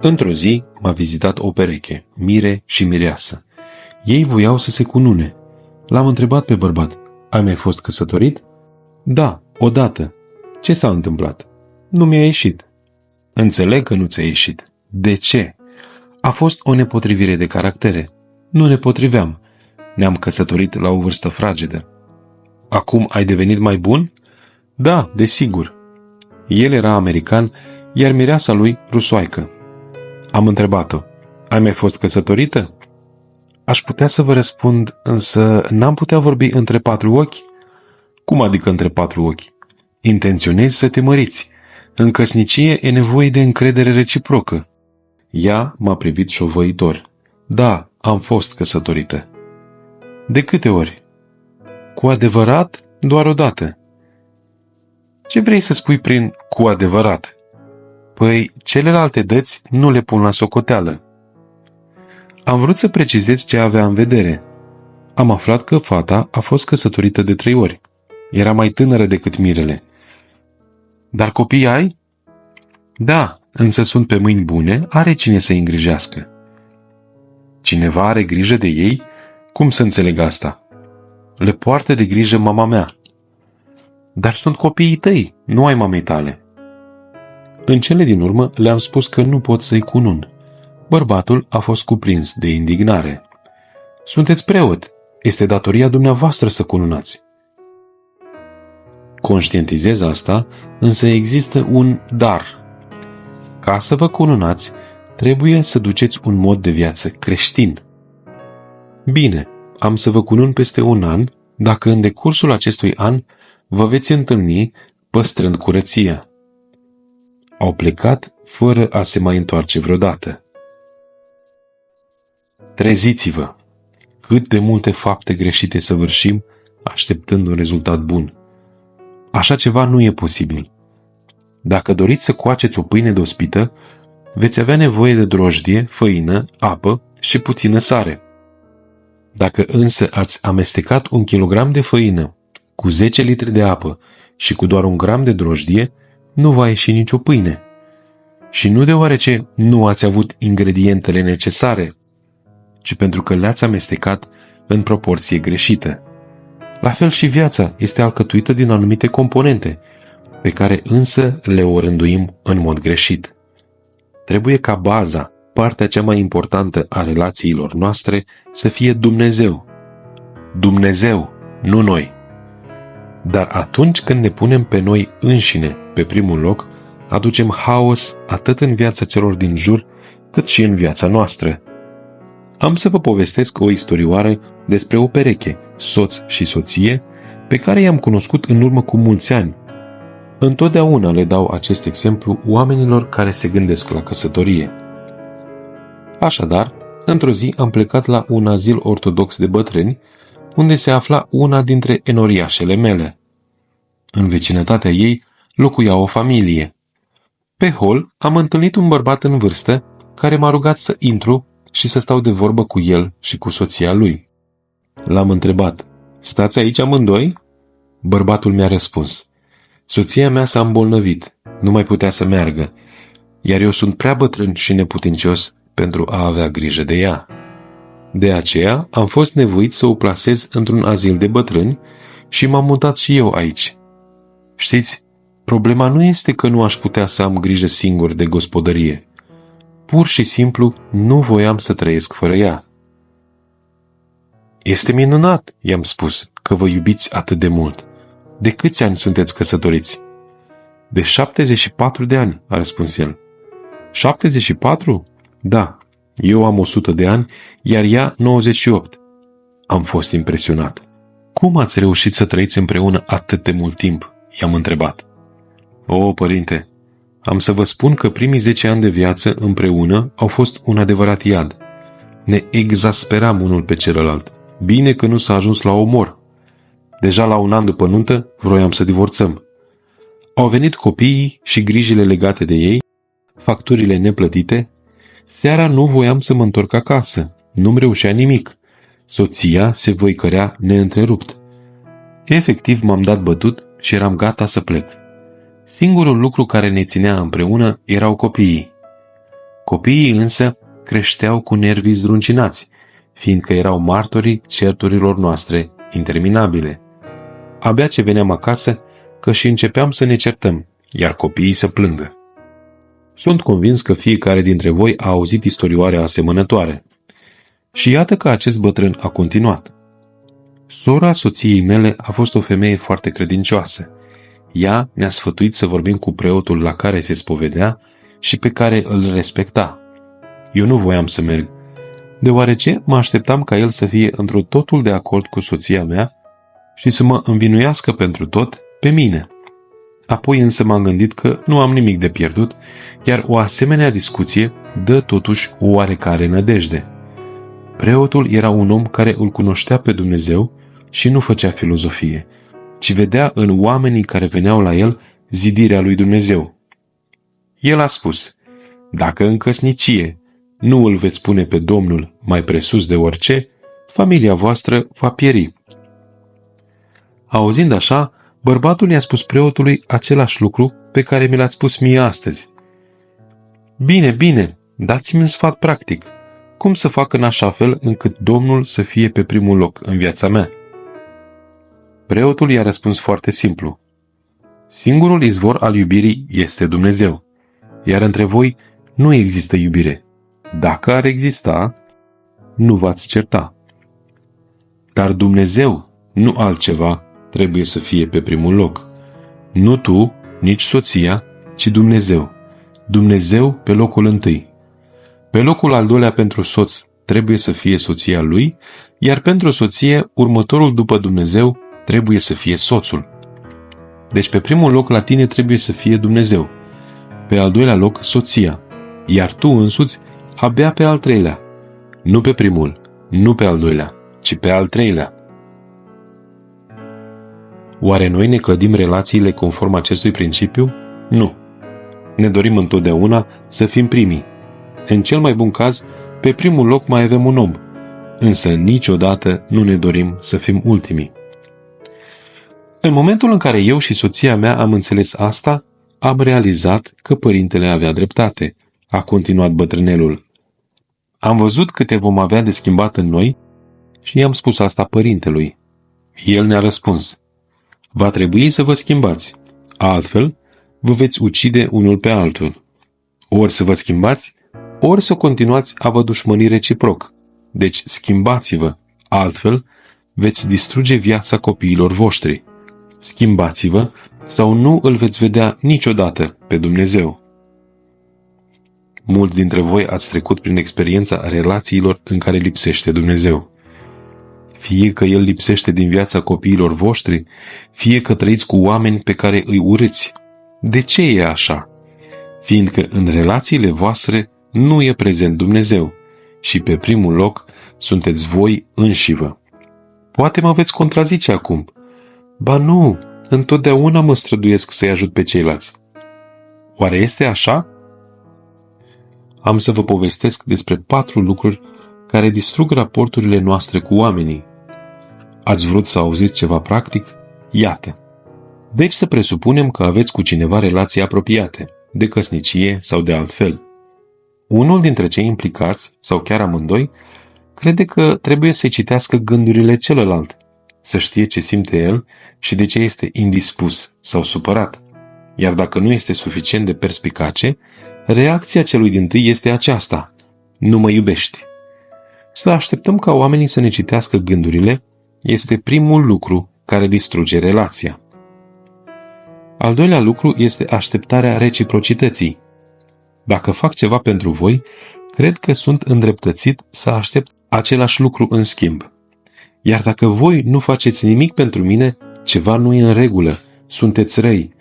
Într-o zi m-a vizitat o pereche, mire și mireasă. Ei voiau să se cunune. L-am întrebat pe bărbat: ai mai fost căsătorit? Da, odată. Ce s-a întâmplat? Nu mi-a ieșit. Înțeleg că nu ți-a ieșit. De ce? A fost o nepotrivire de caractere. Nu ne potriveam. Ne-am căsătorit la o vârstă fragedă. Acum ai devenit mai bun? Da, desigur. El era american, iar mireasa lui rusoaică. Am întrebat-o: ai mai fost căsătorită? Aș putea să vă răspund, însă n-am putea vorbi între patru ochi? Cum adică între patru ochi? Intenționezi să te măriți. În căsnicie e nevoie de încredere reciprocă. Ea m-a privit șovăitor. Da, am fost căsătorită. De câte ori? Cu adevărat, doar odată. Ce vrei să spui prin cu adevărat? Păi, celelalte dăți nu le pun la socoteală. Am vrut să precizez ce avea în vedere. Am aflat că fata a fost căsătorită de 3 ori. Era mai tânără decât mirele. Dar copii ai? Da, însă sunt pe mâini bune, are cine să-i îngrijească. Cineva are grijă de ei? Cum să înțeleg asta? Le poartă de grijă mama mea. Dar sunt copiii tăi, nu ai mamei tale. În cele din urmă le-am spus că nu pot să-i cunun. Bărbatul a fost cuprins de indignare. Sunteți preot, este datoria dumneavoastră să cununați. Conștientizez asta, însă există un dar. Ca să vă cununați, trebuie să duceți un mod de viață creștin. Bine, am să vă cunun peste 1 an, dacă în decursul acestui an vă veți întâlni păstrând curăția. Au plecat fără a se mai întoarce vreodată. Treziți-vă! Cât de multe fapte greșite săvârșim, așteptând un rezultat bun. Așa ceva nu e posibil. Dacă doriți să coaceți o pâine dospită, veți avea nevoie de drojdie, făină, apă și puțină sare. Dacă însă ați amestecat 1 kilogram de făină cu 10 litri de apă și cu doar 1 gram de drojdie, nu va ieși nicio pâine. Și nu deoarece nu ați avut ingredientele necesare, ci pentru că le-ați amestecat în proporție greșită. La fel și viața este alcătuită din anumite componente, pe care însă le orânduim în mod greșit. Trebuie ca baza, partea cea mai importantă a relațiilor noastre, să fie Dumnezeu. Dumnezeu, nu noi. Dar atunci când ne punem pe noi înșine pe primul loc, aducem haos atât în viața celor din jur, cât și în viața noastră. Am să vă povestesc o istorioară despre o pereche, soț și soție, pe care i-am cunoscut în urmă cu mulți ani. Întotdeauna le dau acest exemplu oamenilor care se gândesc la căsătorie. Așadar, într-o zi am plecat la un azil ortodox de bătrâni, unde se afla una dintre enoriașele mele. În vecinătatea ei locuia o familie. Pe hol am întâlnit un bărbat în vârstă care m-a rugat să intru și să stau de vorbă cu el și cu soția lui. L-am întrebat: stați aici amândoi? Bărbatul mi-a răspuns: soția mea s-a îmbolnăvit, nu mai putea să meargă, iar eu sunt prea bătrân și neputincios pentru a avea grijă de ea. De aceea am fost nevoit să o plasez într-un azil de bătrâni și m-am mutat și eu aici. Știți, problema nu este că nu aș putea să am grijă singur de gospodărie. Pur și simplu nu voiam să trăiesc fără ea. Este minunat, i-am spus, că vă iubiți atât de mult. De câți ani sunteți căsătoriți? De 74 de ani, a răspuns el. 74? Da, eu am 100 de ani, iar ea 98. Am fost impresionat. Cum ați reușit să trăiți împreună atât de mult timp? I-am întrebat. O, părinte, am să vă spun că primii 10 ani de viață împreună au fost un adevărat iad. Ne exasperam unul pe celălalt. Bine că nu s-a ajuns la omor. Deja la 1 an după nuntă vroiam să divorțăm. Au venit copiii și grijile legate de ei, facturile neplătite. Seara nu voiam să mă întorc acasă. Nu-mi reușea nimic. Soția se văicărea neîntrerupt. Efectiv m-am dat bătut și eram gata să plec. Singurul lucru care ne ținea împreună erau copiii. Copiii însă creșteau cu nervii zdruncinați, fiindcă erau martorii certurilor noastre interminabile. Abia ce veneam acasă, că și începeam să ne certăm, iar copiii să plângă. Sunt convins că fiecare dintre voi a auzit istorioare asemănătoare. Și iată că acest bătrân a continuat. Sora soției mele a fost o femeie foarte credincioasă. Ea ne-a sfătuit să vorbim cu preotul la care se spovedea și pe care îl respecta. Eu nu voiam să merg, deoarece mă așteptam ca el să fie într-o totul de acord cu soția mea și să mă învinuiască pentru tot pe mine. Apoi însă m-am gândit că nu am nimic de pierdut, iar o asemenea discuție dă totuși o oarecare nădejde. Preotul era un om care îl cunoștea pe Dumnezeu și nu făcea filozofie, ci vedea în oamenii care veneau la el zidirea lui Dumnezeu. El a spus: dacă în căsnicie nu îl veți pune pe Domnul mai presus de orice, familia voastră va pieri. Auzind așa, bărbatul i-a spus preotului același lucru pe care mi l-ați spus mie astăzi. Bine, bine, dați-mi un sfat practic. Cum să fac în așa fel încât Domnul să fie pe primul loc în viața mea? Preotul i-a răspuns foarte simplu. Singurul izvor al iubirii este Dumnezeu, iar între voi nu există iubire. Dacă ar exista, nu v-ați certa. Dar Dumnezeu, nu altceva, trebuie să fie pe primul loc. Nu tu, nici soția, ci Dumnezeu. Dumnezeu pe locul întâi. Pe locul al doilea pentru soț trebuie să fie soția lui, iar pentru soție, următorul după Dumnezeu trebuie să fie soțul. Deci pe primul loc la tine trebuie să fie Dumnezeu, pe al doilea loc soția, iar tu însuți abia pe al treilea. Nu pe primul, nu pe al doilea, ci pe al treilea. Oare noi ne clădim relațiile conform acestui principiu? Nu. Ne dorim întotdeauna să fim primii. În cel mai bun caz, pe primul loc mai avem un om, însă niciodată nu ne dorim să fim ultimii. În momentul în care eu și soția mea am înțeles asta, am realizat că părintele avea dreptate, a continuat bătrânelul. Am văzut câte vom avea de schimbat în noi și i-am spus asta părintelui. El ne-a răspuns: va trebui să vă schimbați, altfel vă veți ucide unul pe altul. Ori să vă schimbați, ori să continuați a vă dușmăni reciproc. Deci schimbați-vă, altfel veți distruge viața copiilor voștri. Schimbați-vă sau nu îl veți vedea niciodată pe Dumnezeu. Mulți dintre voi ați trecut prin experiența relațiilor în care lipsește Dumnezeu. Fie că El lipsește din viața copiilor voștri, fie că trăiți cu oameni pe care îi urâți. De ce e așa? Fiindcă în relațiile voastre nu e prezent Dumnezeu și pe primul loc sunteți voi înșivă. Poate mă veți contrazice acum. Ba nu, întotdeauna mă străduiesc să-i ajut pe ceilalți. Oare este așa? Am să vă povestesc despre 4 lucruri care distrug raporturile noastre cu oamenii. Ați vrut să auziți ceva practic? Iată. Deci să presupunem că aveți cu cineva relații apropiate, de căsnicie sau de altfel. Unul dintre cei implicați, sau chiar amândoi, crede că trebuie să-i citească gândurile celălalt, să știe ce simte el și de ce este indispus sau supărat. Iar dacă nu este suficient de perspicace, reacția celui dintâi este aceasta: nu mă iubești. Să așteptăm ca oamenii să ne citească gândurile este primul lucru care distruge relația. Al doilea lucru este așteptarea reciprocității. Dacă fac ceva pentru voi, cred că sunt îndreptățit să aștept același lucru în schimb. Iar dacă voi nu faceți nimic pentru mine, ceva nu e în regulă, sunteți răi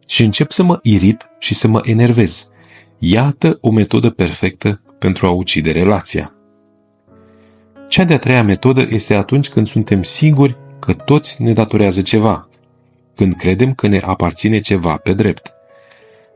și încep să mă irit și să mă enervez. Iată o metodă perfectă pentru a ucide relația. Cea de-a treia metodă este atunci când suntem siguri că toți ne datorează ceva, când credem că ne aparține ceva pe drept.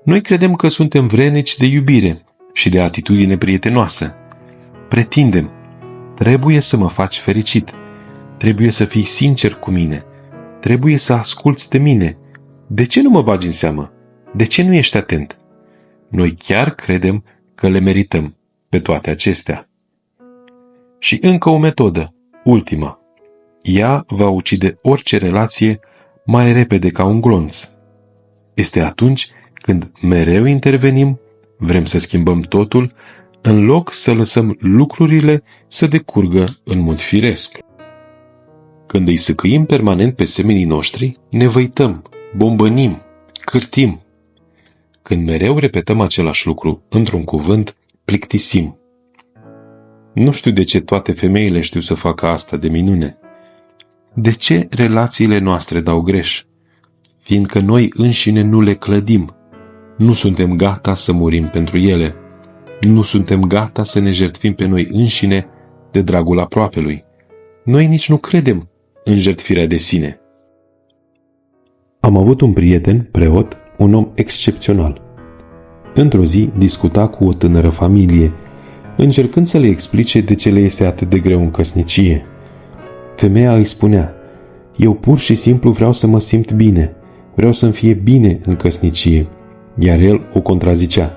Noi credem că suntem vrednici de iubire și de atitudine prietenoasă. Pretindem: trebuie să mă faci fericit, trebuie să fii sincer cu mine, trebuie să asculți de mine. De ce nu mă bagi în seamă? De ce nu ești atent? Noi chiar credem că le merităm pe toate acestea. Și încă o metodă, ultima. Ea va ucide orice relație mai repede ca un glonț. Este atunci când mereu intervenim, vrem să schimbăm totul, în loc să lăsăm lucrurile să decurgă în mod firesc. Când îi săcăim permanent pe semenii noștri, ne văităm, bombănim, cârtim. Când mereu repetăm același lucru într-un cuvânt, plictisim. Nu știu de ce toate femeile știu să facă asta de minune. De ce relațiile noastre dau greș? Fiindcă noi înșine nu le clădim. Nu suntem gata să murim pentru ele. Nu suntem gata să ne jertfim pe noi înșine de dragul aproapelui. Noi nici nu credem în jertfirea de sine. Am avut un prieten, preot, un om excepțional. Într-o zi discuta cu o tânără familie, încercând să le explice de ce le este atât de greu în căsnicie. Femeia îi spunea: eu pur și simplu vreau să mă simt bine, vreau să-mi fie bine în căsnicie, iar el o contrazicea: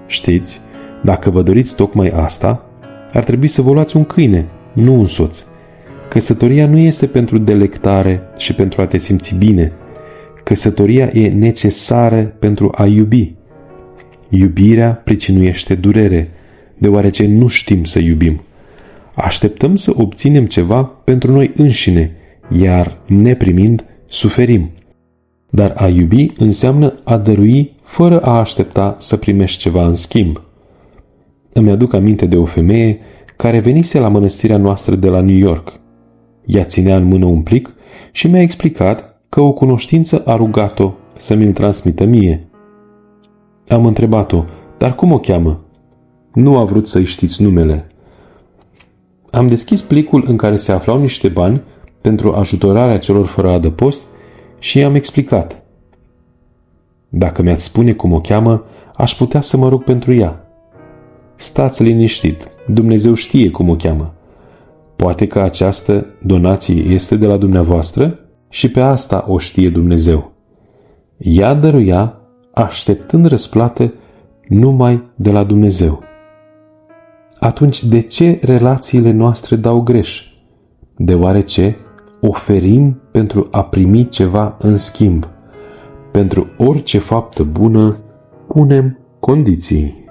știți, dacă vă doriți tocmai asta, ar trebui să vă luați un câine, nu un soț. Căsătoria nu este pentru delectare și pentru a te simți bine. Căsătoria e necesară pentru a iubi. Iubirea pricinuiește durere, deoarece nu știm să iubim. Așteptăm să obținem ceva pentru noi înșine, iar neprimind, suferim. Dar a iubi înseamnă a dărui fără a aștepta să primești ceva în schimb. Îmi aduc aminte de o femeie care venise la mănăstirea noastră de la New York. Ea ținea în mână un plic și mi-a explicat că o cunoștință a rugat-o să mi-l transmită mie. Am întrebat-o: dar cum o cheamă? Nu a vrut să-i știți numele. Am deschis plicul în care se aflau niște bani pentru ajutorarea celor fără adăpost și i-am explicat: dacă mi-ați spune cum o cheamă, aș putea să mă rog pentru ea. Stați liniștit, Dumnezeu știe cum o cheamă. Poate că această donație este de la dumneavoastră și pe asta o știe Dumnezeu. Ea dăruia, așteptând răsplată numai de la Dumnezeu. Atunci de ce relațiile noastre dau greș? Deoarece oferim pentru a primi ceva în schimb. Pentru orice faptă bună punem condiții.